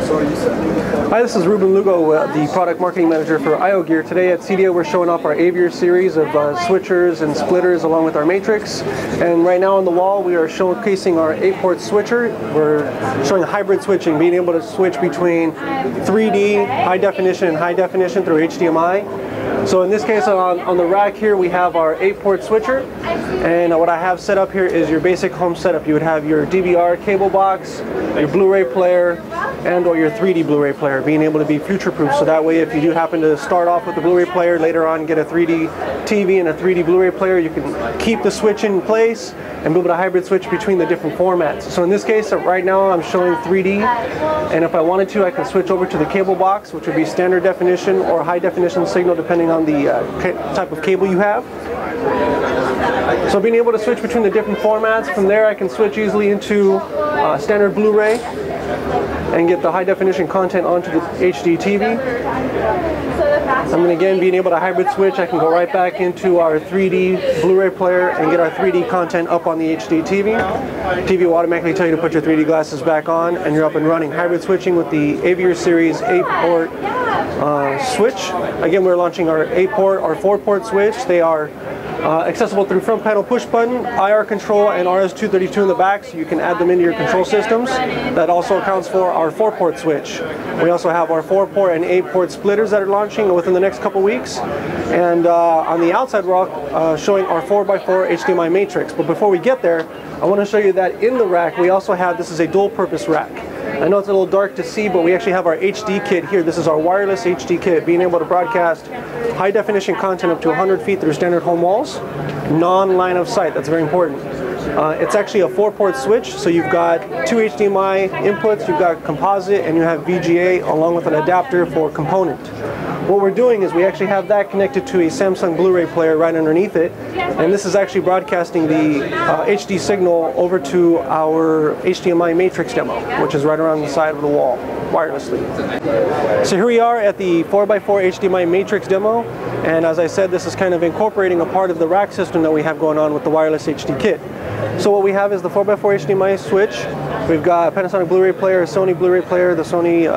Hi, this is Ruben Lugo, the product marketing manager for Iogear. Today at Cedia we're showing off our Iogear series of switchers and splitters along with our matrix. And right now on the wall we are showcasing our 8-port switcher. We're showing hybrid switching, being able to switch between 3D, high definition and high definition through HDMI. So in this case on the rack here we have our 8-port switcher, and what I have set up here is your basic home setup. You would have your DVR cable box, your Blu-ray player, and or your 3D Blu-ray player, being able to be future-proof, so that way if you do happen to start off with the Blu-ray player, later on get a 3D TV and a 3D Blu-ray player, you can keep the switch in place and be able to hybrid switch between the different formats. So in this case right now I'm showing 3D, and if I wanted to I can switch over to the cable box, which would be standard definition or high definition signal depending on the type of cable you have. So being able to switch between the different formats, from there I can switch easily into standard Blu-ray and get the high definition content onto the HD TV. And then again, being able to hybrid switch, I can go right back into our 3D Blu-ray player and get our 3D content up on the HD TV. TV will automatically tell you to put your 3D glasses back on and you're up and running. Hybrid switching with the Iogear series 8-port switch. Again, we're launching our 8-port, our 4-port switch. They are accessible through front panel push button, IR control, and RS-232 in the back, so you can add them into your control systems. That also accounts for our 4-port switch. We also have our 4-port and 8-port splitters that are launching within the next couple weeks. And on the outside we're showing our 4x4 HDMI matrix. But before we get there, I want to show you that in the rack we also have, this is a dual purpose rack. I know it's a little dark to see, but we actually have our HD kit here. This is our wireless HD kit, being able to broadcast high definition content up to 100 feet through standard home walls, non-line of sight. That's very important. It's actually a 4-port switch, so you've got 2 HDMI inputs, you've got composite, and you have VGA along with an adapter for component. What we're doing is we actually have that connected to a Samsung Blu-ray player right underneath it, and this is actually broadcasting the HD signal over to our HDMI matrix demo, which is right around the side of the wall, wirelessly. So here we are at the 4x4 HDMI matrix demo, and as I said, this is kind of incorporating a part of the rack system that we have going on with the wireless HD kit. So what we have is the 4x4 HDMI switch. We've got a Panasonic Blu-ray player, a Sony Blu-ray player, the Sony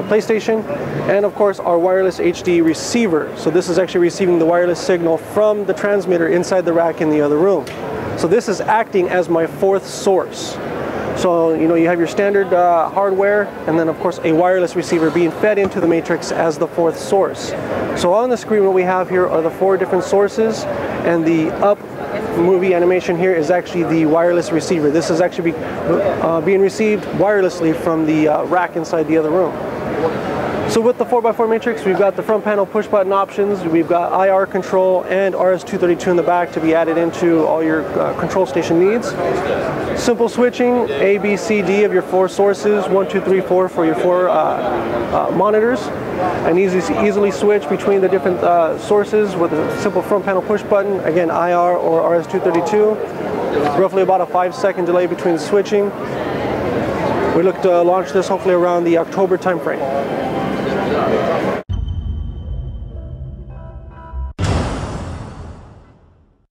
PlayStation, and of course our wireless HD receiver. So this is actually receiving the wireless signal from the transmitter inside the rack in the other room. So this is acting as my 4th source. So you know, you have your standard hardware, and then of course a wireless receiver being fed into the matrix as the 4th source. So on the screen what we have here are the 4 different sources, and the up movie animation here is actually the wireless receiver. This is actually being received wirelessly from the rack inside the other room. So with the 4x4 matrix, we've got the front panel push button options, we've got IR control and RS-232 in the back to be added into all your control station needs. Simple switching, A, B, C, D of your 4 sources, 1, 2, 3, 4 for your 4 monitors, and easily switch between the different sources with a simple front panel push button, again IR or RS-232, roughly about a 5-second delay between switching. We look to launch this hopefully around the October timeframe.